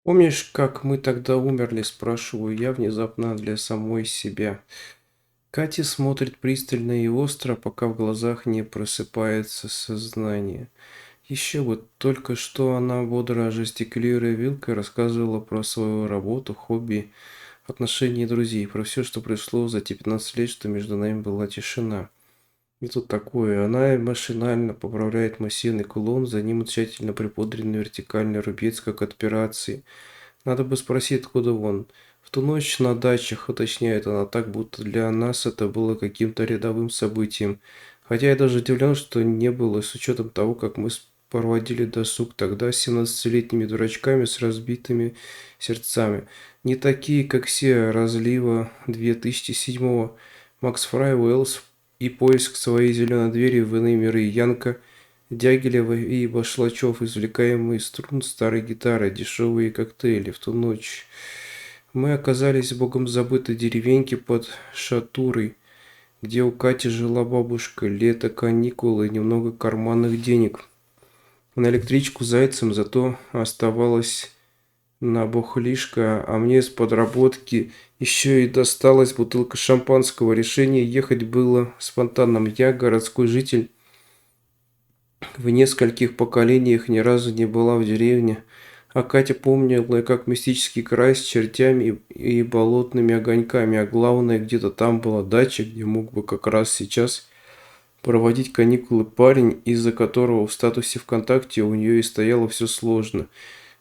Помнишь, как мы тогда умерли, спрашиваю я внезапно для самой себя. Катя смотрит пристально и остро, пока в глазах не просыпается сознание. Еще бы, только что она, бодро жестикулируя вилкой, рассказывала про свою работу, хобби, отношения и друзей, про все, что пришло за те 15 лет, что между нами была тишина. И тут такое, она машинально поправляет массивный кулон, за ним тщательно припудренный вертикальный рубец, как от операции. Надо бы спросить, откуда он. В ту ночь на дачах, уточняет она так, будто для нас это было каким-то рядовым событием. Хотя я даже удивлен, что не было, с учетом того, как мы проводили досуг тогда с 17-летними дурачками с разбитыми сердцами. Не такие, как все разлива 2007-го. Макс Фрай, Уэллс и поиск своей зеленой двери в иные миры. Янка Дягилева и Башлачев, извлекаемые из струн старой гитары, дешевые коктейли. В ту ночь мы оказались в богом забытой деревеньке под Шатурой, где у Кати жила бабушка, лето, каникулы, немного карманных денег. На электричку зайцем зато оставалось на бухлишко, а мне с подработки еще и досталась бутылка шампанского. Решение ехать было спонтанным. Я, городской житель, в нескольких поколениях ни разу не была в деревне, а Катя помнила, как мистический край с чертями и болотными огоньками, а главное, где-то там была дача, где мог бы как раз сейчас проводить каникулы парень, из-за которого в статусе ВКонтакте у нее и стояло все сложно.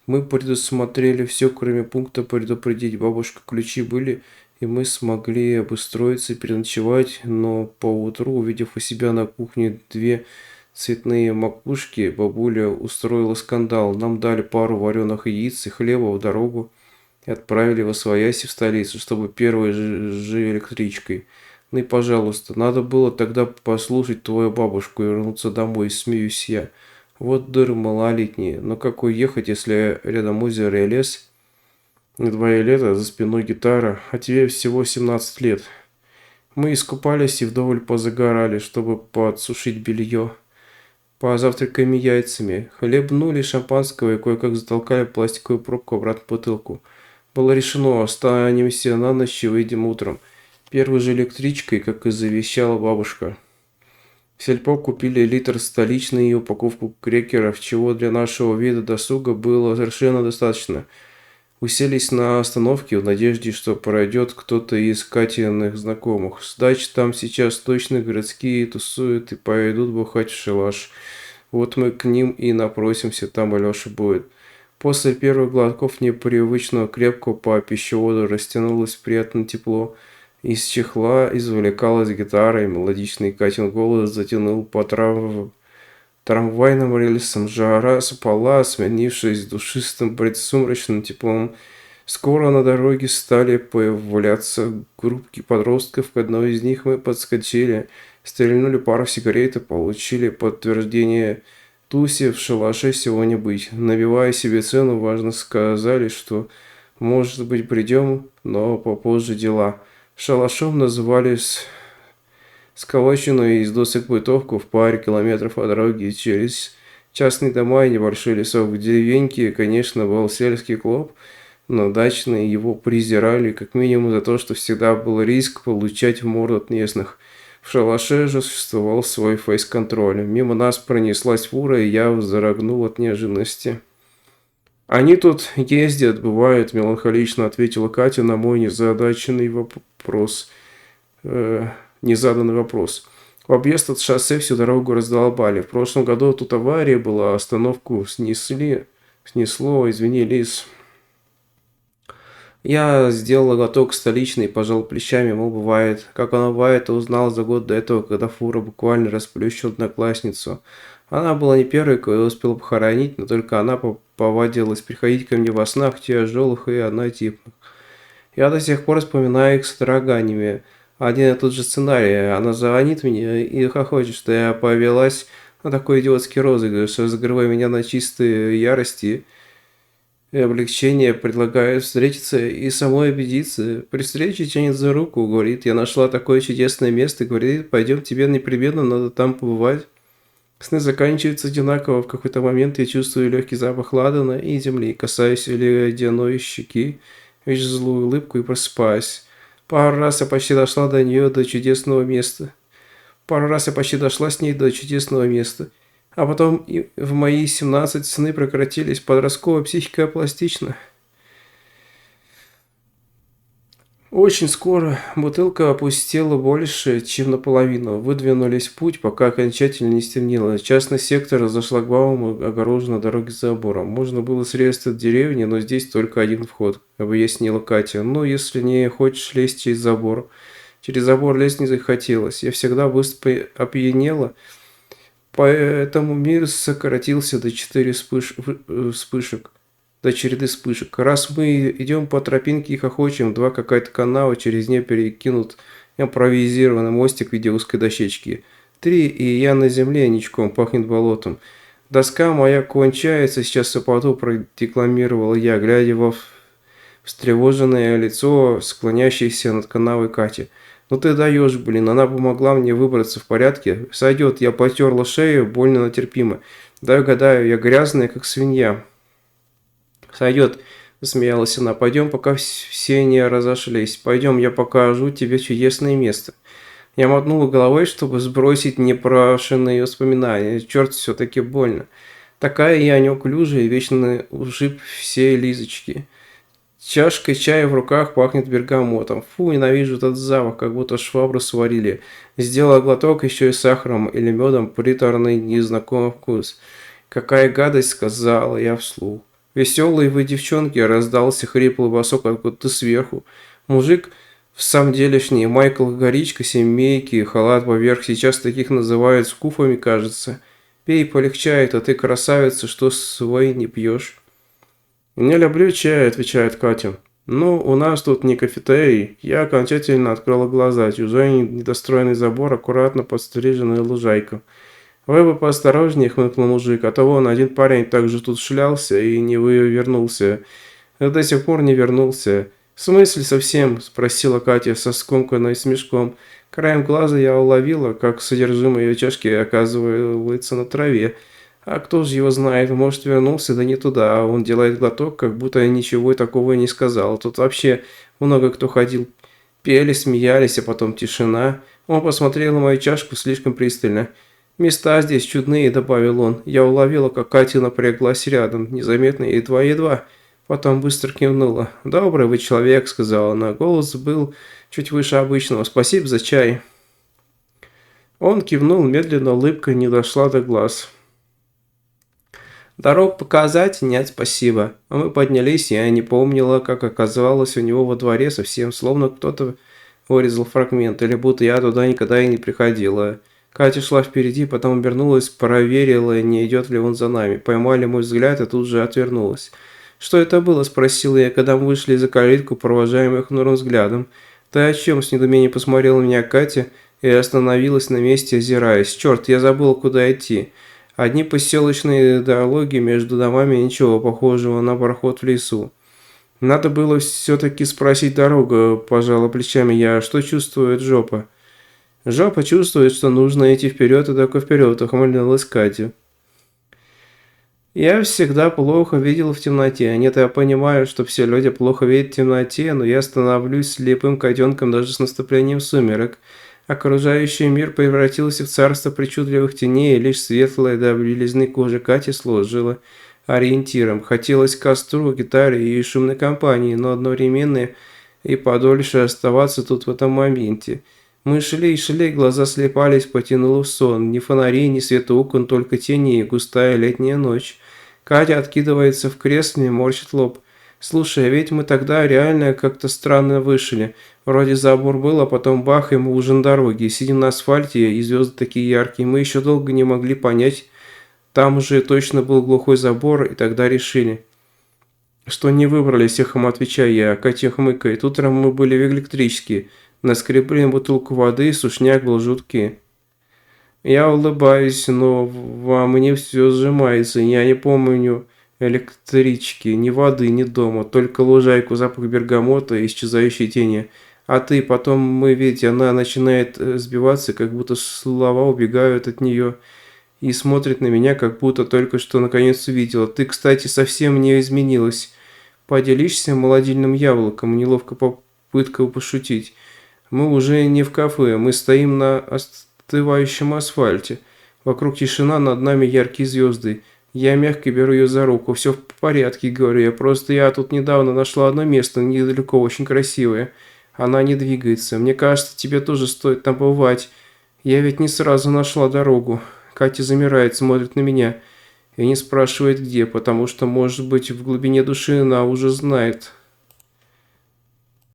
Мы предусмотрели все, кроме пункта предупредить. Бабушка ключи были, и мы смогли обустроиться, переночевать, но поутру, увидев у себя на кухне две цветные макушки, бабуля устроила скандал. Нам дали пару вареных яиц и хлеба в дорогу и отправили восвояси в столицу, чтобы первой же электричкой. Ну и пожалуйста, надо было тогда послушать твою бабушку и вернуться домой, смеюсь я. Вот дыры малолетние, но как уехать, если рядом озеро и лес? На твое лето, за спиной гитара, а тебе всего 17 лет. Мы искупались и вдоволь позагорали, чтобы подсушить белье. Позавтракаем яйцами, хлебнули шампанского и кое-как затолкали пластиковую пробку обратно в бутылку. Было решено, останемся на ночь и выйдем утром. Первой же электричкой, как и завещала бабушка. В сельпо купили литр столичной и упаковку крекеров, чего для нашего вида досуга было совершенно достаточно. Уселись на остановке в надежде, что пройдет кто-то из Катиных знакомых. С дач там сейчас точно городские тусуют и пойдут бухать в шалаш. Вот мы к ним и напросимся, там Алеша будет. После первых глотков непривычного крепкого по пищеводу растянулось приятное тепло. Из чехла извлекалась гитара, и мелодичный Катин голос затянул по трамвайным рельсам. Жара спала, сменившись душистым предсумрачным теплом. Скоро на дороге стали появляться группки подростков. К одной из них мы подскочили, стрельнули пару сигарет и получили подтверждение тусе в шалаше сегодня быть. Набивая себе цену, важно сказали, что, может быть, придем, но попозже дела. Шалашом называли сколоченную из досок бытовку в паре километров от дороги через частные дома и небольшой лесок. В деревеньке, конечно, был сельский клуб, но дачные его презирали как минимум за то, что всегда был риск получать в морду от местных. В шалаше же существовал свой фейс-контроль. Мимо нас пронеслась фура, и я вздрогнул от неожиданности. «Они тут ездят, бывает», – меланхолично ответила Катя на мой незадаченный вопрос. Незаданный вопрос. В объезд от шоссе всю дорогу раздолбали. В прошлом году тут авария была, остановку снесло, извинились. Я сделал глоток столичный и пожал плечами, мол, бывает. Как оно бывает, узнал за год до этого, когда фура буквально расплющила одноклассницу. Она была не первой, кого я успел похоронить, но только она повадилась приходить ко мне во снах тяжелых и однотипных. Я до сих пор вспоминаю их с дороганиями. Один и тот же сценарий. Она звонит мне и хохочет, что я повелась на такой идиотский розыгрыш, разыгрывая меня на чистой ярости и облегчение, предлагает встретиться и самой убедиться. При встрече тянет за руку, говорит, я нашла такое чудесное место, говорит, пойдем, тебе непременно надо там побывать. Сны заканчиваются одинаково. В какой-то момент я чувствую легкий запах ладана и земли, касаюсь ледяной щеки, вижу злую улыбку и просыпаюсь. Пару раз я почти дошла до нее, до чудесного места. Пару раз я почти дошла с ней до чудесного места. А потом и в мои 17 сны прекратились. Подростковая психика пластична. Очень скоро бутылка опустела больше, чем наполовину. Выдвинулись в путь, пока окончательно не стемнело. Частный сектор за шлагбаумом огорожен на дороге забором. Можно было срезать от деревни, но здесь только один вход, объяснила Катя. Ну, если не хочешь лезть через забор. Через забор лезть не захотелось. Я всегда быстро опьянела, поэтому мир сократился до 4 вспышек. До череды вспышек. Раз мы идем по тропинке и хохочем, два какая-то канава, через нее перекинут импровизированный мостик в виде узкой дощечки. 3, и я на земле ничком, пахнет болотом. Доска моя кончается, сейчас упаду, продекламировала я, глядя во встревоженное лицо, склонящееся над канавой Кати. «Ну ты даешь, блин, она помогла мне выбраться в порядке. Сойдет, я потерла шею, больно, но терпимо. Дай угадаю, я грязная, как свинья». «Сойдет», – засмеялась она. «Пойдем, пока все не разошлись. Пойдем, я покажу тебе чудесное место». Я мотнула головой, чтобы сбросить непрошенные воспоминания. Черт, все-таки больно. Такая я неуклюжая и вечно ушиб все Лизочки. Чашкой чая в руках пахнет бергамотом. Фу, ненавижу этот запах, как будто швабру сварили. Сделала глоток еще и сахаром или медом, приторный незнакомый вкус. «Какая гадость», – сказала я вслух. «Веселые вы, девчонки!» – раздался хриплый басок откуда-то сверху. Мужик в самом делешний, Майкл Горичка, семейки, халат поверх, сейчас таких называют скуфами, кажется. «Пей, полегчает, а ты, красавица, что свой не пьешь?» «Не люблю чай», – отвечает Катя. «Ну, у нас тут не кафетерий». Я окончательно открыла глаза. Чужой недостроенный забор, аккуратно подстриженная лужайка. «Вы бы поосторожнее», — хмыкнул мужик, «а то вон один парень также тут шлялся и не вернулся. До сих пор не вернулся». «В смысле совсем?» — спросила Катя со скомканным смешком. Краем глаза я уловила, как содержимое ее чашки оказывается на траве. А кто же его знает, может, вернулся, да не туда, а он делает глоток, как будто ничего такого не сказал. Тут вообще много кто ходил. Пели, смеялись, а потом тишина. Он посмотрел на мою чашку слишком пристально. «Места здесь чудные», — добавил он. Я уловила, как Катя напряглась рядом, незаметно, едва-едва. Потом быстро кивнула. «Добрый вы человек», — сказала она. Голос был чуть выше обычного. «Спасибо за чай». Он кивнул медленно, улыбка не дошла до глаз. «Дорог показать? Нет, спасибо». А мы поднялись, и я не помнила, как оказалось у него во дворе, совсем словно кто-то вырезал фрагмент, или будто я туда никогда и не приходила. Катя шла впереди, потом обернулась, проверила, не идет ли он за нами. Поймали мой взгляд и тут же отвернулась. «Что это было?» – спросила я, когда мы вышли за калитку, провожаемых хмурым взглядом. «Ты о чем?» – с недоумением посмотрела на меня Катя и остановилась на месте, озираясь. «Черт, я забыла, куда идти». Одни поселочные дороги между домами, ничего похожего на проход в лесу. «Надо было все-таки спросить дорогу», – пожала плечами я. «Что чувствует жопа?» «Жопа чувствует, что нужно идти вперед и только вперед», – ухмыльнулась Катя. «Я всегда плохо видел в темноте. Нет, я понимаю, что все люди плохо видят в темноте, но я становлюсь слепым котенком даже с наступлением сумерек. Окружающий мир превратился в царство причудливых теней, и лишь светлая до белизны кожи Кати служила ориентиром. Хотелось костру, гитаре и шумной компании, но одновременно и подольше оставаться тут в этом моменте». Мы шли и шли, глаза слепались, потянуло в сон. Ни фонарей, ни света окон, только тени и густая летняя ночь. Катя откидывается в кресле, морщит лоб. «Слушай, а ведь мы тогда реально как-то странно вышли. Вроде забор был, а потом бах, и мы уже на дороге. Сидим на асфальте, и звезды такие яркие. Мы еще долго не могли понять. Там уже точно был глухой забор, и тогда решили, что не выбрались, эхом отвечаю я. Катя хмыкает. Утром мы были в электричке. Наскребли бутылку воды, сушняк был жуткий. Я улыбаюсь, но во мне все сжимается. Я не помню электрички, ни воды, ни дома, только лужайку, запах бергамота и исчезающие тени. А ты, потом мы ведь, она начинает сбиваться, как будто слова убегают от нее. и смотрит на меня, как будто только что наконец увидела. Ты, кстати, совсем не изменилась. Поделишься молодильным яблоком, неловко попытка пошутить. Мы уже не в кафе, мы стоим на остывающем асфальте. Вокруг тишина, над нами яркие звезды. Я мягко беру ее за руку. Все в порядке, говорю я. Просто я тут недавно нашла одно место, недалеко, очень красивое. Она не двигается. Мне кажется, тебе тоже стоит там побывать. Я ведь не сразу нашла дорогу. Катя замирает, смотрит на меня и не спрашивает где, потому что, может быть, в глубине души она уже знает.